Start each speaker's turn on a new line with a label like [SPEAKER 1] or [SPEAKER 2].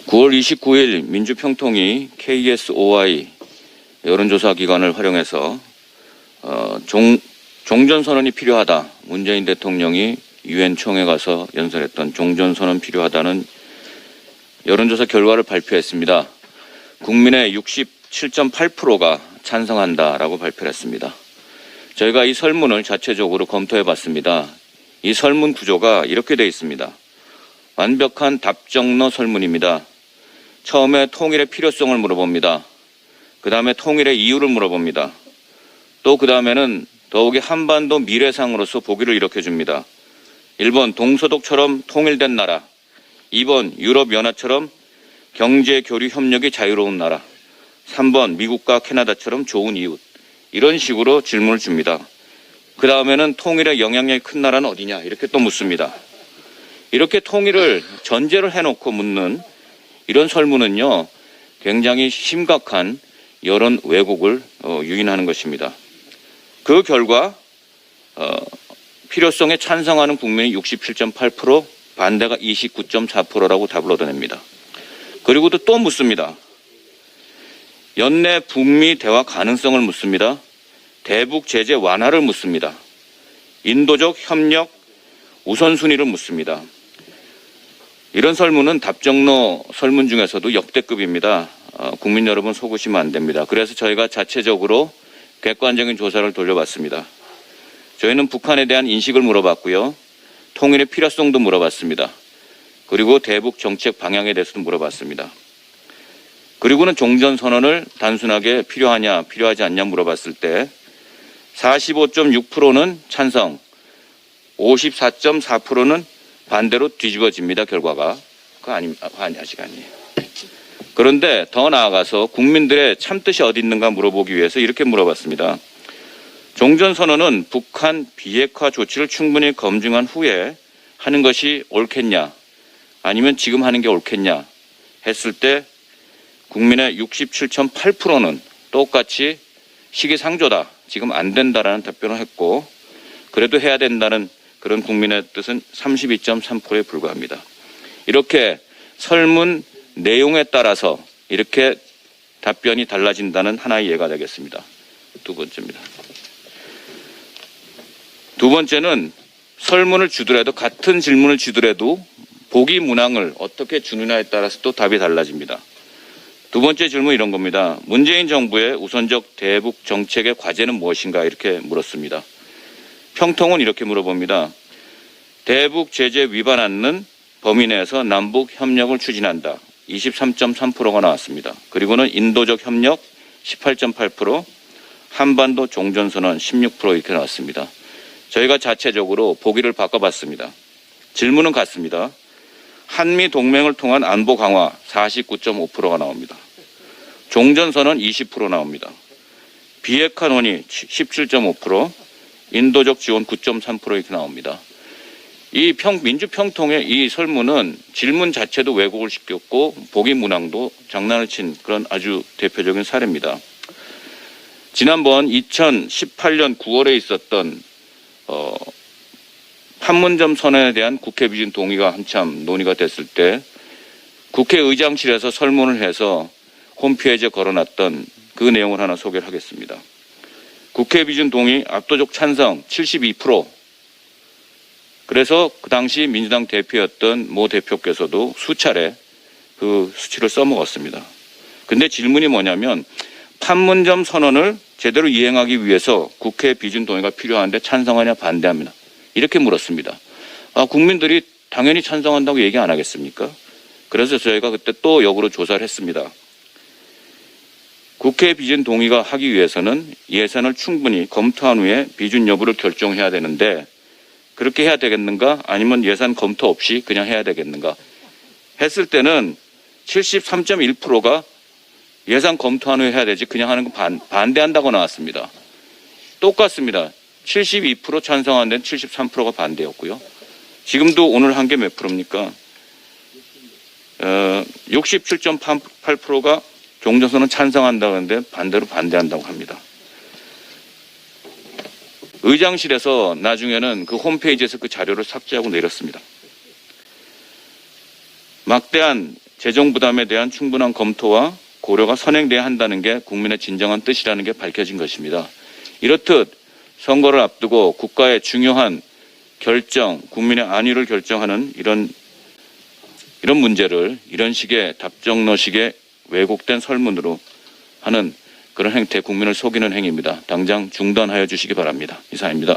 [SPEAKER 1] 9월 29일 민주평통이 KSOI 여론조사 기관을 활용해서 종전선언이 필요하다. 문재인 대통령이 유엔 총회 가서 연설했던 종전선언 필요하다는 여론조사 결과를 발표했습니다. 국민의 67.8%가 찬성한다라고 발표를 했습니다. 저희가 이 설문을 자체적으로 검토해 봤습니다. 이 설문 구조가 이렇게 되어 있습니다. 완벽한 답정너 설문입니다. 처음에 통일의 필요성을 물어봅니다. 그 다음에 통일의 이유를 물어봅니다. 또 그 다음에는 더욱이 한반도 미래상으로서 보기를 이렇게 줍니다. 1번 동서독처럼 통일된 나라, 2번 유럽연합처럼 경제교류 협력이 자유로운 나라, 3번 미국과 캐나다처럼 좋은 이웃. 이런 식으로 질문을 줍니다. 그 다음에는 통일의 영향력이 큰 나라는 어디냐 이렇게 또 묻습니다. 이렇게 통일을 전제를 해놓고 묻는 이런 설문은요, 굉장히 심각한 여론 왜곡을 유인하는 것입니다. 그 결과 필요성에 찬성하는 국민이 67.8%, 반대가 29.4%라고 답을 얻어냅니다. 그리고 또 묻습니다. 연내 북미 대화 가능성을 묻습니다. 대북 제재 완화를 묻습니다. 인도적 협력 우선순위를 묻습니다. 이런 설문은 답정너 설문 중에서도 역대급입니다. 국민 여러분 속으시면 안 됩니다. 그래서 저희가 자체적으로 객관적인 조사를 돌려봤습니다. 저희는 북한에 대한 인식을 물어봤고요. 통일의 필요성도 물어봤습니다. 그리고 대북 정책 방향에 대해서도 물어봤습니다. 그리고는 종전선언을 단순하게 필요하냐 필요하지 않냐 물어봤을 때 45.6%는 찬성, 54.4%는 반대로 뒤집어집니다. 결과가. 그거 아직 아니에요. 그런데 더 나아가서 국민들의 참뜻이 어디 있는가 물어보기 위해서 이렇게 물어봤습니다. 종전선언은 북한 비핵화 조치를 충분히 검증한 후에 하는 것이 옳겠냐 아니면 지금 하는 게 옳겠냐 했을 때 국민의 67.8%는 똑같이 시기상조다. 지금 안 된다라는 답변을 했고 그래도 해야 된다는 그런 국민의 뜻은 32.3%에 불과합니다. 이렇게 설문 내용에 따라서 이렇게 답변이 달라진다는 하나의 예가 되겠습니다. 두 번째입니다. 두 번째는 설문을 주더라도 같은 질문을 주더라도 보기 문항을 어떻게 주느냐에 따라서 또 답이 달라집니다. 두 번째 질문 이런 겁니다. 문재인 정부의 우선적 대북 정책의 과제는 무엇인가 이렇게 물었습니다. 평통은 이렇게 물어봅니다. 대북 제재 위반 않는 범위 내에서 남북 협력을 추진한다. 23.3%가 나왔습니다. 그리고는 인도적 협력 18.8%, 한반도 종전선언 16% 이렇게 나왔습니다. 저희가 자체적으로 보기를 바꿔봤습니다. 질문은 같습니다. 한미 동맹을 통한 안보 강화 49.5%가 나옵니다. 종전선언 20% 나옵니다. 비핵화 논의 17.5%, 인도적 지원 9.3% 이렇게 나옵니다. 이 민주평통의 이 설문은 질문 자체도 왜곡을 시켰고 보기 문항도 장난을 친 그런 아주 대표적인 사례입니다. 지난번 2018년 9월에 있었던 판문점 선언에 대한 국회 비준 동의가 한참 논의가 됐을 때 국회의장실에서 설문을 해서 홈페이지에 걸어놨던 그 내용을 하나 소개를 하겠습니다. 국회 비준 동의 압도적 찬성 72%. 그래서 그 당시 민주당 대표였던 모 대표께서도 수차례 그 수치를 써먹었습니다. 근데 질문이 뭐냐면 판문점 선언을 제대로 이행하기 위해서 국회 비준 동의가 필요한데 찬성하냐 반대합니다. 이렇게 물었습니다. 국민들이 당연히 찬성한다고 얘기 안 하겠습니까? 그래서 저희가 그때 또 역으로 조사를 했습니다. 국회 비준 동의가 하기 위해서는 예산을 충분히 검토한 후에 비준 여부를 결정해야 되는데 그렇게 해야 되겠는가? 아니면 예산 검토 없이 그냥 해야 되겠는가? 했을 때는 73.1%가 예산 검토한 후에 해야 되지 그냥 하는 거 반대한다고 나왔습니다. 똑같습니다. 72% 찬성한 데는 73%가 반대였고요. 지금도 오늘 한 게 몇 프로입니까? 67.8%가 종전선언 찬성한다고 하는데 반대로 반대한다고 합니다. 의장실에서 나중에는 그 홈페이지에서 그 자료를 삭제하고 내렸습니다. 막대한 재정 부담에 대한 충분한 검토와 고려가 선행돼야 한다는 게 국민의 진정한 뜻이라는 게 밝혀진 것입니다. 이렇듯 선거를 앞두고 국가의 중요한 결정, 국민의 안위를 결정하는 이런 문제를 이런 식의 답정너식의 왜곡된 설문으로 하는 그런 행태, 국민을 속이는 행위입니다. 당장 중단하여 주시기 바랍니다. 이상입니다.